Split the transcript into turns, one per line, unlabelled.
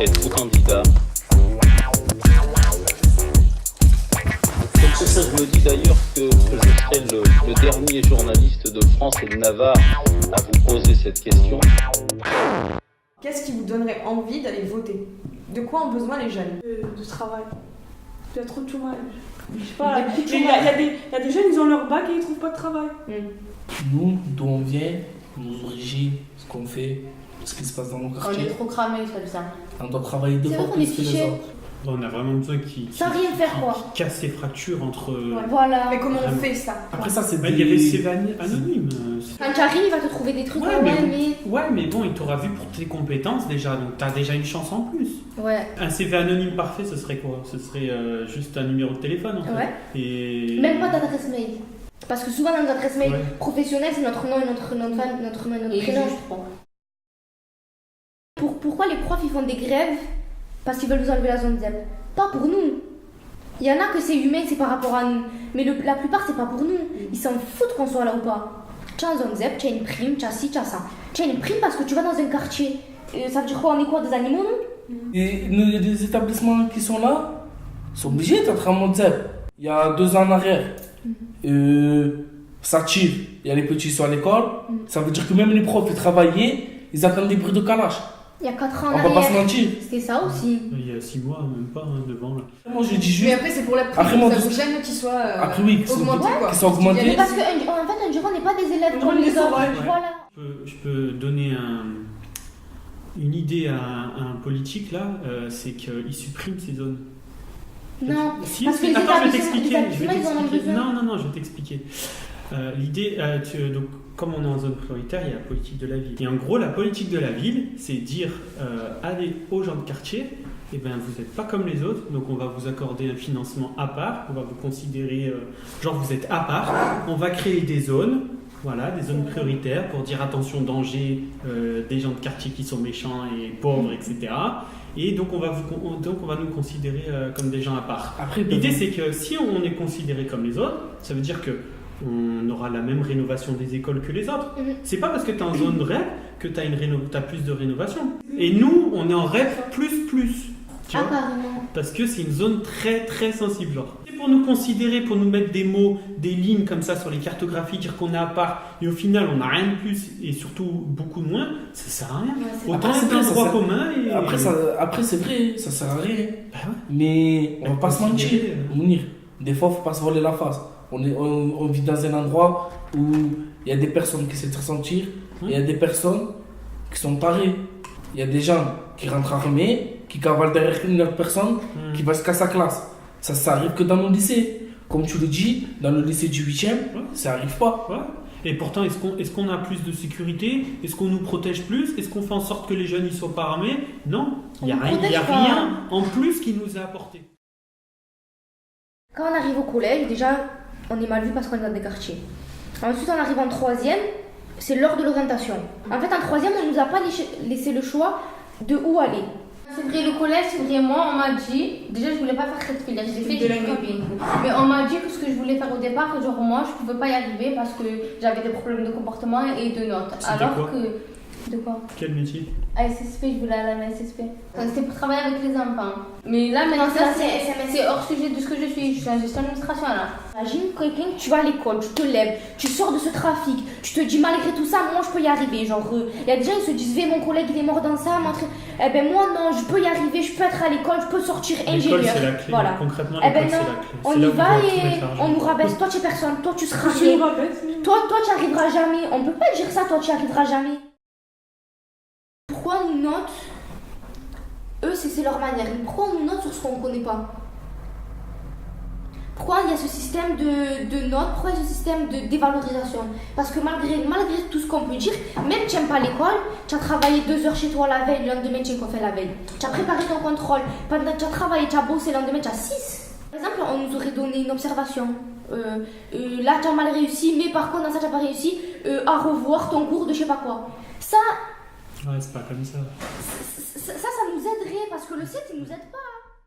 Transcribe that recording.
être candidat. C'est pour ça que je me dis d'ailleurs que je serai le dernier journaliste de France et de Navarre à vous poser cette question.
Qu'est-ce qui vous donnerait envie d'aller voter? De quoi ont besoin les jeunes?
De travail. Il y a trop de chômage. Je sais pas, il y a des jeunes, ils ont leur bac et ils trouvent pas de travail.
Nous, d'où on vient, nos origines, ce qu'on fait, ce qui se passe dans nos
On
quartiers.
est trop cramés, comme ça.
On doit travailler deux
C'est
fois
vrai qu'on est
plus que les
fichés.
autres.
On a vraiment besoin qui
Sans rien faire, quoi.
casse ces fractures entre.
Voilà.
Mais comment on fait ça?
Après ça, c'est
Bah, il y avait CV anonyme.
Quand tu arrives, il va te trouver des trucs.
Ouais, mais bon, il t'aura vu pour tes compétences déjà, donc t'as déjà une chance en plus.
Ouais.
Un CV anonyme parfait, ce serait quoi? Ce serait juste un numéro de téléphone en fait.
Ouais.
Et...
Même pas d'adresse mail. Parce que souvent dans notre adresse mail
Ouais.
professionnelle, c'est notre nom et notre nom de famille, notre nom et notre prénom. Pourquoi les profs ils font des grèves? Parce qu'ils veulent nous enlever la zone ZEP. Pas pour nous. Il y en a que c'est humain, c'est par rapport à nous. Mais la plupart, c'est pas pour nous. Ils s'en foutent qu'on soit là ou pas. Tu as un zone ZEP, tu as une prime, tu as ci, tu as ça. Tu as une prime parce que tu vas dans un quartier. Ça veut dire quoi? On est quoi? Des animaux, non?
Et il y a des établissements qui sont là, ils sont obligés d'être en mode ZEP. Il y a 2 ans en arrière, ça tire. Il y a les petits qui sont à l'école. Ça veut dire que même les profs, ils travaillaient, ils attendent des bruits de calage.
Il y a 4 ans en
On va pas se
arrière.
mentir.
C'était ça aussi.
Il y a 6 mois, même pas, devant là.
Moi, je dis juste.
Mais après, c'est pour la prime.
Après, moi,
Ça
je-
vous gêne qu'ils soient
Après, oui, qu'ils sont-
augmentés, quoi.
qu'ils sont augmentés.
Mais parce qu'en fait, un jour, on n'est pas des élèves
On
comme
est
les
des
autres.
sauvages.
Voilà.
Je peux donner une idée à un politique là, c'est qu'il supprime ces zones.
Non,
Si,
parce que les
attends, je vais
établissements,
t'expliquer.
ils en ont besoin.
Non, je vais t'expliquer. L'idée, donc, comme on est en zone prioritaire, il y a la politique de la ville. Et en gros, la politique de la ville, c'est dire allez aux gens de quartier, eh ben, vous n'êtes pas comme les autres, donc on va vous accorder un financement à part, on va vous considérer, genre vous êtes à part, on va créer des zones. Voilà, des zones prioritaires pour dire attention, danger, des gens de quartier qui sont méchants et pauvres, etc. Et donc on va nous considérer comme des gens à part.
Après,
L'idée c'est que si on est considéré comme les autres, ça veut dire que on aura la même rénovation des écoles que les autres. C'est pas parce que tu es en zone REP que tu as plus de rénovation. Et nous, on est en REP plus. Tu vois,
Carrément.
parce que c'est une zone très très sensible, genre. C'est pour nous considérer, pour nous mettre des mots, des lignes comme ça sur les cartographies, dire qu'on est à part, et au final on n'a rien de plus et surtout beaucoup de moins, ça sert à rien. Autant
Après,
c'est un
ça
droit
sert-
commun et...
Après, c'est vrai, ça sert à rien.
Bah ouais.
Mais on va pas se mentir,
Considérer,
Mounir. Des fois, faut pas se voler la face. On vit dans un endroit où il y a des personnes qui se ressentir, et il y a des personnes qui sont tarées. Il y a des gens qui rentrent armés, qui cavalent derrière une autre personne, qui va se casser sa classe. Ça arrive que dans nos lycées. Comme tu le dis, dans le lycée du 8e, ça arrive pas.
Ouais. Et pourtant, est-ce qu'on a plus de sécurité? Est-ce qu'on nous protège plus? Est-ce qu'on fait en sorte que les jeunes ne soient pas armés? Non, il n'y a, rien en plus qui nous est apporté.
Quand on arrive au collège, déjà, on est mal vu parce qu'on est dans des quartiers. Ensuite, on arrive en 3e, c'est l'heure de l'orientation. En fait, en 3e, on ne nous a pas laissé le choix de où aller.
C'est vrai, le collège, c'est vrai, moi, on m'a dit, déjà, je voulais pas faire cette filière, j'ai fait du copine. Mais on m'a dit que ce que je voulais faire au départ, genre, moi, je pouvais pas y arriver parce que j'avais des problèmes de comportement et de notes.
C'était
Alors
quoi?
De quoi?
Quel métier?
À SSP, je voulais aller à la SSP. C'était pour travailler avec les enfants. Mais là, maintenant,
ça,
c'est hors sujet de ce que je suis. Je suis en gestion d'administration, là.
Imagine quelqu'un, tu vas à l'école, tu te lèves, tu sors de ce trafic, tu te dis malgré tout ça, moi je peux y arriver. Genre, il y a des gens qui se disent, mon collègue il est mort dans ça, eh ben moi non, je peux y arriver, je peux être à l'école, je peux sortir ingénieur.
L'école, c'est la clé.
Voilà.
Concrètement,
Eh ben
l'école,
non,
c'est la clé.
on
C'est
y
là où
va
doit tout
et
mettre l'argent.
on nous rabaisse. Toi, tu es personne, toi, tu seras
Je
rien.
me rappelle.
Toi, tu n'y arriveras jamais. On peut pas dire ça, toi, tu n'y arriveras jamais. Pourquoi on nous note? Eux, c'est leur manière. Mais pourquoi on nous note sur ce qu'on ne connaît pas? Pourquoi il y a ce système de notes? Pourquoi il y a ce système de dévalorisation? Parce que malgré tout ce qu'on peut dire, même tu n'aimes pas l'école, tu as travaillé 2 heures chez toi la veille, le lendemain tu as fait la veille. Tu as préparé ton contrôle, pendant tu as travaillé, tu as bossé, le lendemain tu as 6. Par exemple, on nous aurait donné une observation. Là tu as mal réussi, mais par contre dans ça tu n'as pas réussi, à revoir ton cours de je sais pas quoi. Ça
Ouais, c'est pas comme ça.
ça nous aiderait parce que le site il nous aide pas.